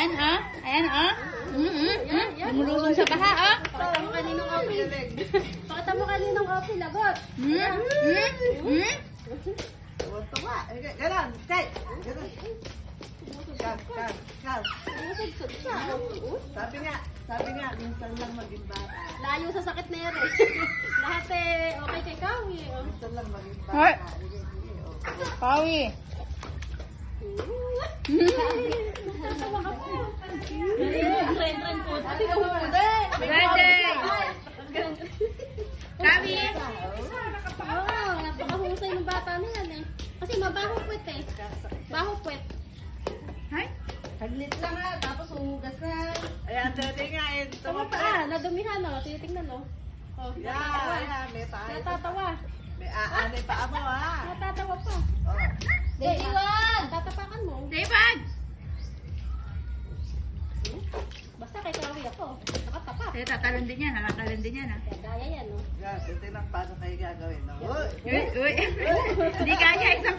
Ayan, oh. Ayan, oh. Lumulusong sa baha, oh. Pakita mo kaninong opi. Pakita mo kaninong opi, lagot. Tuwa. Ganon. Kay. Ganon. Kal. Umusugsug siya. Sabi nga, minsan lang maging bata. Layo sa sakit na yan eh. Lahat eh, okay kay Kawi. Minsan lang maging Hoy. bata. Pawi. Tatawa ka po. Ren po. Ate ka po. Birthday. Pawi. Oo, napakahusay ng bata na yan eh. Kasi mabaho puwet eh. Baho puwet. Hay. Saglit lang ha, tapos huhugas na. Ayan, dati nga eh. Tama pa ah, nadumihan o. Tinitingnan o. Oh, natatawa. Yeah, may tayo. Natatawa. May aanay pa mo ha. Natatawa pa. Oh. Baby, wag! Tatapakan mo. David. Basta kay Kawi ako. Nakatapak. Sige, tatalon din yan. Nakatalon din yan, ah. Kaya yan o. Yan, ito lang paano kayo gagawin. No? Uy, uy. Hindi kaya isang